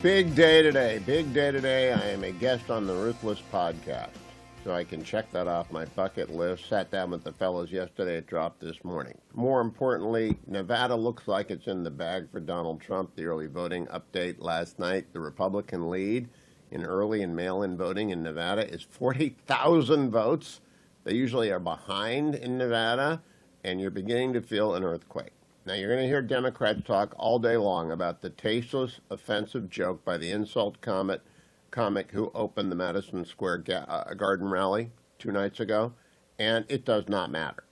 Big day today. Big day today. I am a guest on the Ruthless podcast. So I can check that off my bucket list. Sat down with the fellows yesterday. It dropped this morning. More importantly, Nevada looks like it's in the bag for Donald Trump. The early voting update last night. The Republican lead in early and mail-in voting in Nevada is 40,000 votes. They usually are behind in Nevada, and you're beginning to feel an earthquake. Now, you're going to hear Democrats talk all day long about the tasteless, offensive joke by the insult comic who opened the Madison Square Garden rally 2 nights ago, and it does not matter.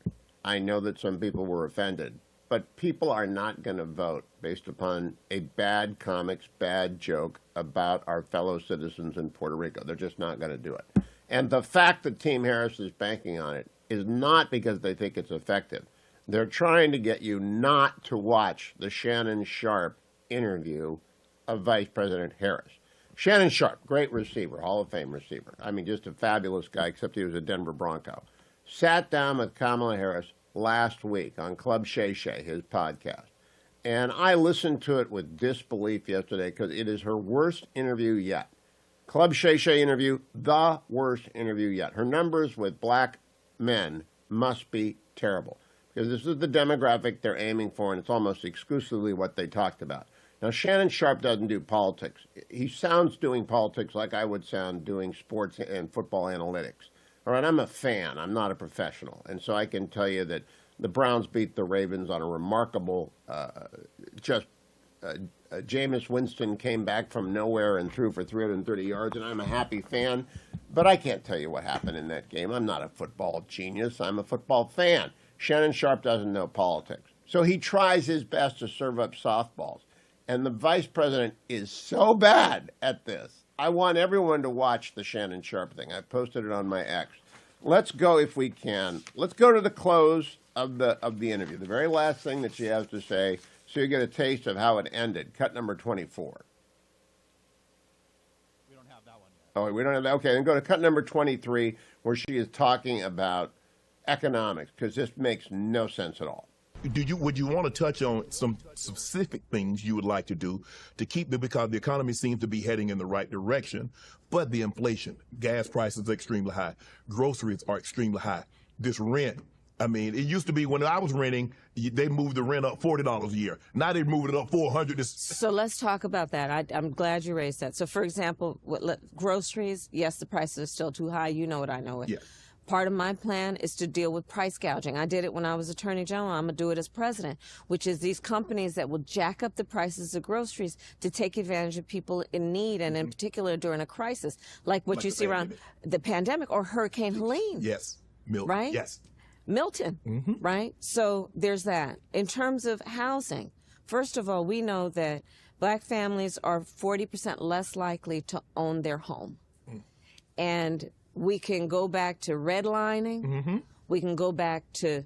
I know that some people were offended, but people are not going to vote based upon a bad comic's bad joke about our fellow citizens in Puerto Rico. They're just not going to do it. And the fact that Team Harris is banking on it is not because they think it's effective. They're trying to get you not to watch the Shannon Sharpe interview of Vice President Harris. Shannon Sharpe, great receiver, Hall of Fame receiver. I mean, just a fabulous guy, except he was a Denver Bronco. Sat down with Kamala Harris last week on Club Shay, his podcast. And I listened to it with disbelief yesterday because it is her worst interview yet. Club Shay interview, the worst interview yet. Her numbers with black men must be terrible, because this is the demographic they're aiming for, and it's almost exclusively what they talked about. Now, Shannon Sharpe doesn't do politics. He sounds doing politics like I would sound doing sports and football analytics. All right, I'm a fan. I'm not a professional. And so I can tell you that the Browns beat the Ravens on a remarkable, Jameis Winston came back from nowhere and threw for 330 yards, and I'm a happy fan. But I can't tell you what happened in that game. I'm not a football genius. I'm a football fan. Shannon Sharpe doesn't know politics. So he tries his best to serve up softballs. And the vice president is so bad at this. I want everyone to watch the Shannon Sharpe thing. I posted it on my X. Let's go, if we can. Let's go to the close of the interview, the very last thing that she has to say, so you get a taste of how it ended. Cut number 24. We don't have that one yet. Oh, we don't have that? Okay, then go to cut number 23, where she is talking about economics, because this makes no sense at all. Would you want to touch on some specific things you would like to do to keep it, because the economy seems to be heading in the right direction, but the inflation, gas prices are extremely high, groceries are extremely high, this rent. I mean, it used to be when I was renting, they moved the rent up $40 a year. Now they're moving it up $400. So let's talk about that. I'm glad you raised that. So, for example, groceries, yes, the prices are still too high. You know it, I know it. Yeah. Part of my plan is to deal with price gouging. I did it when I was Attorney General. I'm going to do it as president, which is these companies that will jack up the prices of groceries to take advantage of people in need, and in particular during a crisis, like what you see around the pandemic or Hurricane Helene. Yes. Milton. Right? Yes. Milton, right? So there's that. In terms of housing, first of all, we know that black families are 40% less likely to own their home. And we can go back to redlining. We can go back to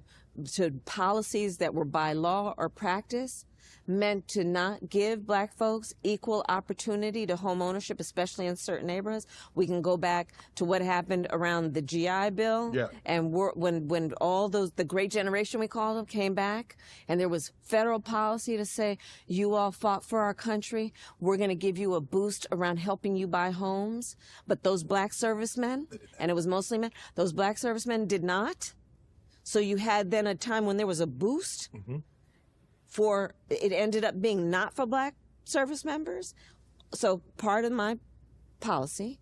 policies that were by law or practice meant to not give black folks equal opportunity to home ownership, especially in certain neighborhoods. We can go back to what happened around the GI Bill, and when all the great generation, we call them, came back, and there was federal policy to say, you all fought for our country, we're going to give you a boost around helping you buy homes. But those black servicemen, and it was mostly men, those black servicemen did not. So you had then a time when there was a boost for, it ended up being not for black service members. So part of my policy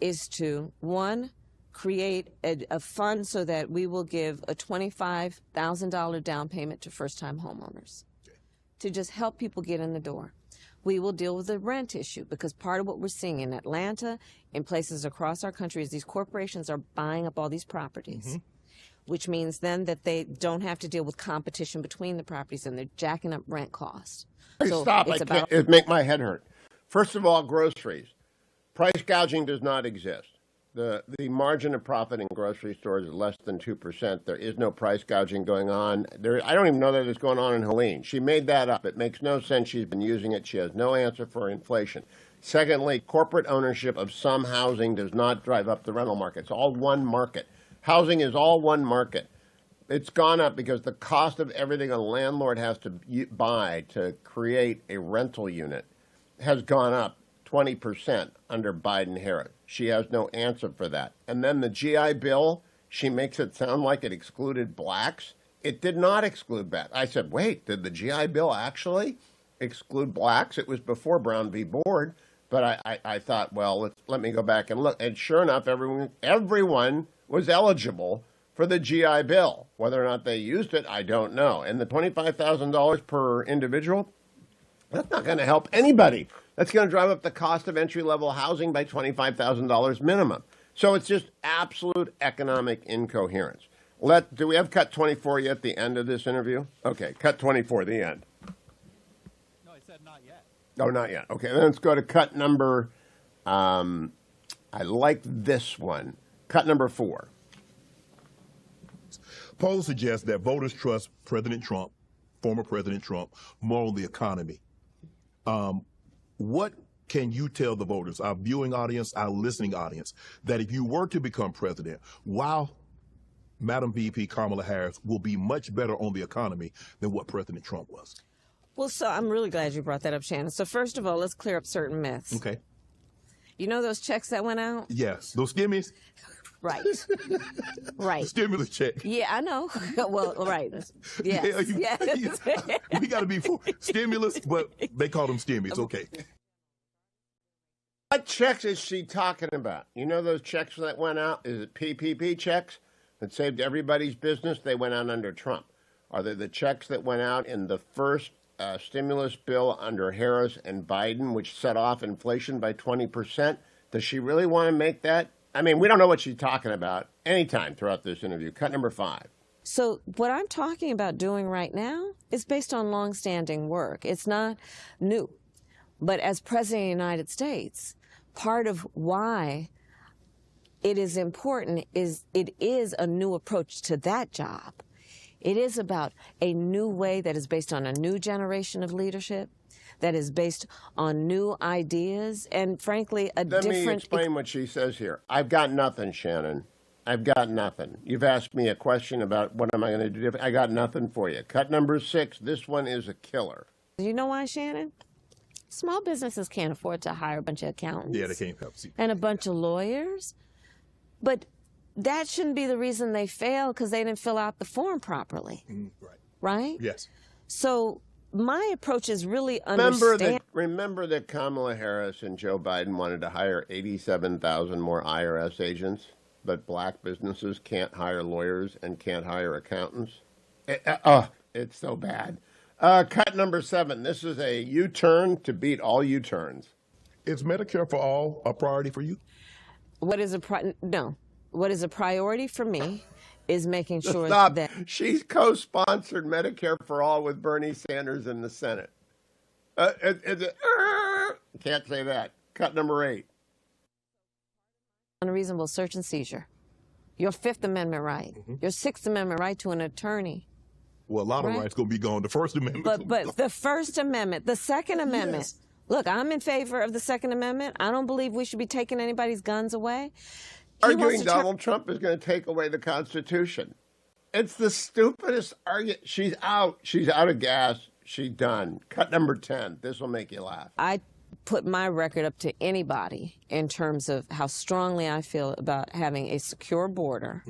is to, one, create a fund so that we will give a $25,000 down payment to first-time homeowners to just help people get in the door. We will deal with the rent issue, because part of what we're seeing in Atlanta, in places across our country, is these corporations are buying up all these properties. Which means then that they don't have to deal with competition between the properties, and they're jacking up rent costs. So stop, it make my head hurt. First of all, groceries. Price gouging does not exist. The margin of profit in grocery stores is less than 2%. There is no price gouging going on. I don't even know that it's going on in Helene. She made that up. It makes no sense. She's been using it. She has no answer for inflation. Secondly, corporate ownership of some housing does not drive up the rental market. It's all one market. Housing is all one market. It's gone up because the cost of everything a landlord has to buy to create a rental unit has gone up 20% under Biden-Harris. She has no answer for that. And then the GI Bill, she makes it sound like it excluded blacks. It did not exclude blacks. I said, wait, did the GI Bill actually exclude blacks? It was before Brown v. Board. But I thought, well, let me go back and look. And sure enough, everyone was eligible for the GI Bill. Whether or not they used it, I don't know. And the $25,000 per individual, that's not going to help anybody. That's going to drive up the cost of entry-level housing by $25,000 minimum. So it's just absolute economic incoherence. Do we have cut 24 yet, the end of this interview? Okay, cut 24, the end. No, I said not yet. Oh, not yet. Okay, then let's go to cut number, I like this one, cut number 4. Polls suggest that voters trust President Trump, former President Trump, more on the economy. What can you tell the voters, our viewing audience, our listening audience, that if you were to become president, wow, Madam VP Kamala Harris will be much better on the economy than what President Trump was? Well, so I'm really glad you brought that up, Shannon. So first of all, let's clear up certain myths. Okay. You know those checks that went out? Yes. Those stimmies? Right. Right. Stimulus check. Yeah, I know. Well, right. Yes. Yes. We got to be for stimulus, but they call them stimmies. Okay. What checks is she talking about? You know those checks that went out? Is it PPP checks that saved everybody's business? They went out under Trump. Are they the checks that went out in the first stimulus bill under Harris and Biden, which set off inflation by 20%? Does she really want to make that? I mean, we don't know what she's talking about anytime throughout this interview. Cut number 5. So what I'm talking about doing right now is based on longstanding work. It's not new. But as President of the United States, part of why it is important is it is a new approach to that job. It is about a new way that is based on a new generation of leadership, that is based on new ideas, and frankly, Let me explain what she says here. I've got nothing, Shannon. I've got nothing. You've asked me a question about what am I going to do different. I got nothing for you. Cut number 6. This one is a killer. You know why, Shannon? Small businesses can't afford to hire a bunch of accountants. Yeah, they can't help. And a bunch of lawyers. But that shouldn't be the reason they fail, because they didn't fill out the form properly. Right. Right? Yes. So my approach is really Remember that Kamala Harris and Joe Biden wanted to hire 87,000 more IRS agents, but black businesses can't hire lawyers and can't hire accountants? It's so bad. Cut number 7. This is a U-turn to beat all U-turns. Is Medicare for all a priority for you? What is a priority for me is making sure Stop. that She's co-sponsored Medicare for all with Bernie Sanders in the Senate. Can't say that. Cut number 8. unreasonable search and seizure, your Fifth Amendment right, your Sixth Amendment right to an attorney. Well, a lot of rights going to be gone. The First Amendment. But the First Amendment, the Second Amendment. Yes. Look, I'm in favor of the Second Amendment. I don't believe we should be taking anybody's guns away. Arguing Donald Trump is going to take away the Constitution. It's the stupidest argument. She's out. She's out of gas. She's done. Cut number 10. This will make you laugh. I put my record up to anybody in terms of how strongly I feel about having a secure border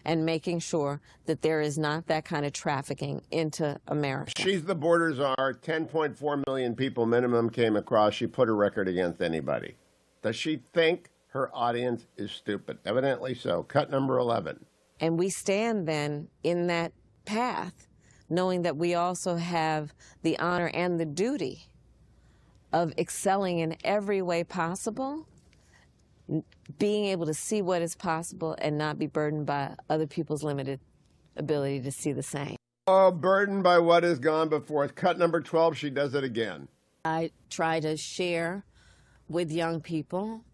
and making sure that there is not that kind of trafficking into America. She's the border czar. 10.4 million people minimum came across. She put her record against anybody. Does she think her audience is stupid? Evidently so. Cut number 11. And we stand then in that path, knowing that we also have the honor and the duty of excelling in every way possible, being able to see what is possible and not be burdened by other people's limited ability to see the same. Oh, burdened by what has gone before. Cut number 12, she does it again. I try to share with young people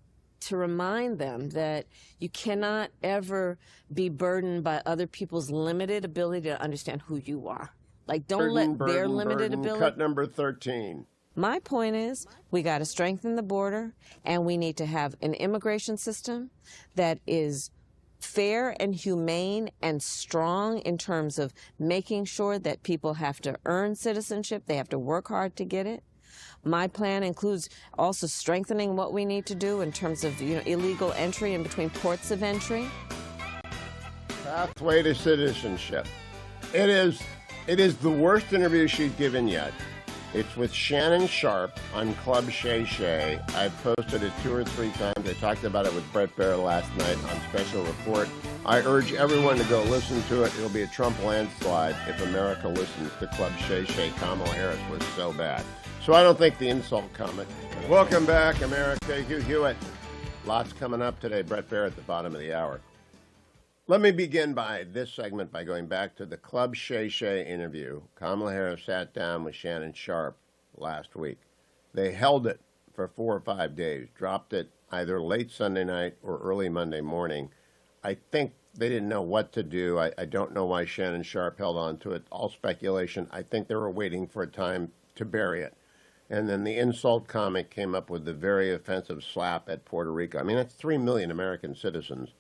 to remind them that you cannot ever be burdened by other people's limited ability to understand who you are. Like, don't let their limited ability. Cut number 13. My point is, we got to strengthen the border, and we need to have an immigration system that is fair and humane and strong in terms of making sure that people have to earn citizenship, they have to work hard to get it. My plan includes also strengthening what we need to do in terms of illegal entry in between ports of entry. Pathway to citizenship. It is the worst interview she's given yet. It's with Shannon Sharpe on Club Shay. I've posted it 2 or 3 times. I talked about it with Brett Baer last night on Special Report. I urge everyone to go listen to it. It'll be a Trump landslide if America listens to Club Shay. Kamala Harris was so bad. So I don't think the insult comment. Welcome back, America. Hugh Hewitt. Lots coming up today. Brett Baer at the bottom of the hour. Let me begin by this segment by going back to the Club Shay interview. Kamala Harris sat down with Shannon Sharpe last week. They held it for 4 or 5 days, dropped it either late Sunday night or early Monday morning. I think they didn't know what to do. I don't know why Shannon Sharpe held on to it. All speculation. I think they were waiting for a time to bury it. And then the insult comic came up with the very offensive slap at Puerto Rico. I mean, that's 3 million American citizens.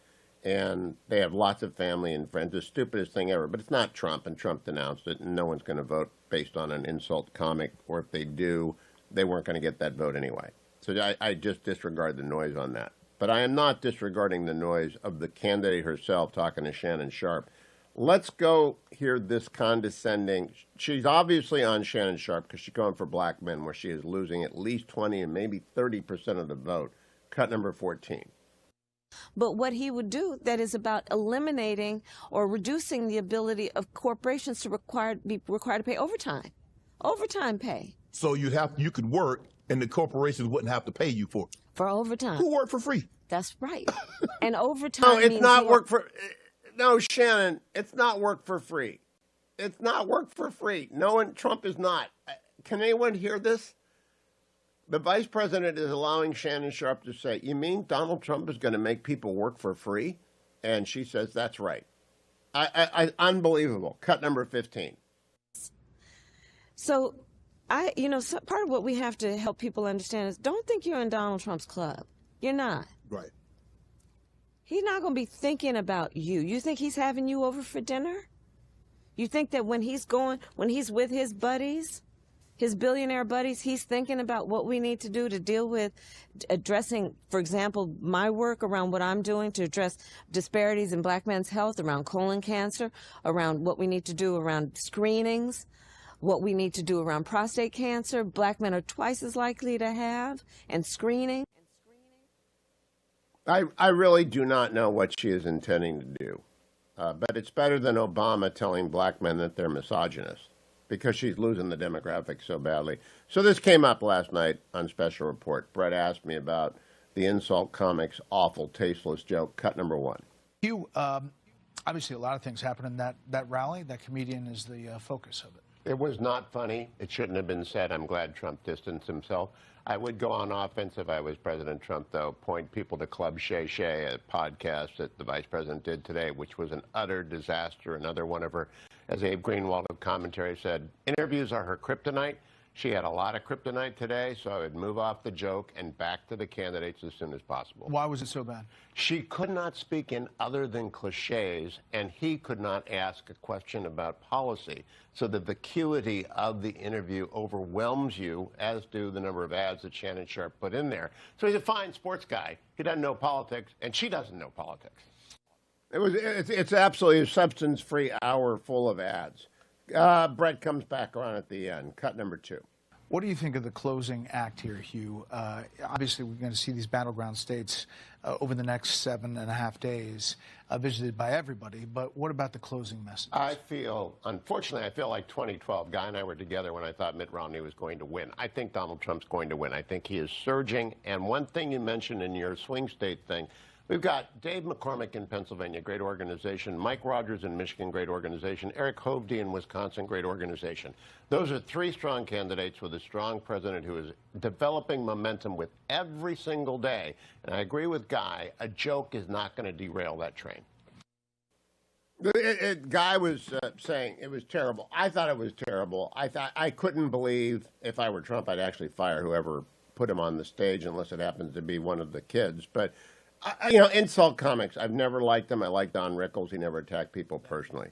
And they have lots of family and friends. The stupidest thing ever. But it's not Trump, and Trump denounced it, and no one's going to vote based on an insult comic. Or if they do, they weren't going to get that vote anyway. So I just disregard the noise on that. But I am not disregarding the noise of the candidate herself talking to Shannon Sharpe. Let's go hear this condescending. She's obviously on Shannon Sharpe because she's going for black men, where she is losing at least 20 and maybe 30% of the vote. Cut number 14. But what he would do that is about eliminating or reducing the ability of corporations to be required to pay overtime pay. So you could work, and the corporations wouldn't have to pay you for overtime. Who work for free? That's right. And overtime. No, it's means not work for. No, Shannon, it's not work for free. It's not work for free. No one. Trump is not. Can anyone hear this? The vice president is allowing Shannon Sharpe to say, "You mean Donald Trump is going to make people work for free?" And she says, "That's right." Unbelievable. Cut number 15. So, part of what we have to help people understand is don't think you're in Donald Trump's club. You're not. Right. He's not going to be thinking about you. You think he's having you over for dinner? You think that when he's with his buddies, his billionaire buddies, he's thinking about what we need to do to deal with addressing, for example, my work around what I'm doing to address disparities in black men's health, around colon cancer, around what we need to do around screenings, what we need to do around prostate cancer. Black men are twice as likely to have, and screening. I really do not know what she is intending to do. But it's better than Obama telling black men that they're misogynists, because she's losing the demographics so badly. So this came up last night on Special Report. Brett asked me about the insult comics' awful, tasteless joke. Cut number 1. Hugh, obviously a lot of things happened in that rally. That comedian is the focus of it. It was not funny. It shouldn't have been said. I'm glad Trump distanced himself. I would go on offense if I was President Trump, though. Point people to Club Shay, a podcast that the vice president did today, which was an utter disaster. Another one of her, as Abe Greenwald of commentary said, interviews are her kryptonite. She had a lot of kryptonite today, so I would move off the joke and back to the candidates as soon as possible. Why was it so bad? She could not speak in other than cliches, and he could not ask a question about policy. So the vacuity of the interview overwhelms you, as do the number of ads that Shannon Sharpe put in there. So he's a fine sports guy. He doesn't know politics, and she doesn't know politics. It's absolutely a substance-free hour full of ads. Brett comes back on at the end. Cut number 2. What do you think of the closing act here, Hugh? Obviously, we're going to see these battleground states over the next 7.5 days visited by everybody. But what about the closing message? Unfortunately, I feel like 2012. Guy and I were together when I thought Mitt Romney was going to win. I think Donald Trump's going to win. I think he is surging. And one thing you mentioned in your swing state thing, we've got Dave McCormick in Pennsylvania, great organization. Mike Rogers in Michigan, great organization. Eric Hovde in Wisconsin, great organization. Those are 3 strong candidates with a strong president who is developing momentum with every single day. And I agree with Guy, a joke is not going to derail that train. Guy was saying it was terrible. I thought it was terrible. I couldn't believe, if I were Trump, I'd actually fire whoever put him on the stage, unless it happens to be one of the kids. But insult comics, I've never liked them. I like Don Rickles. He never attacked people personally.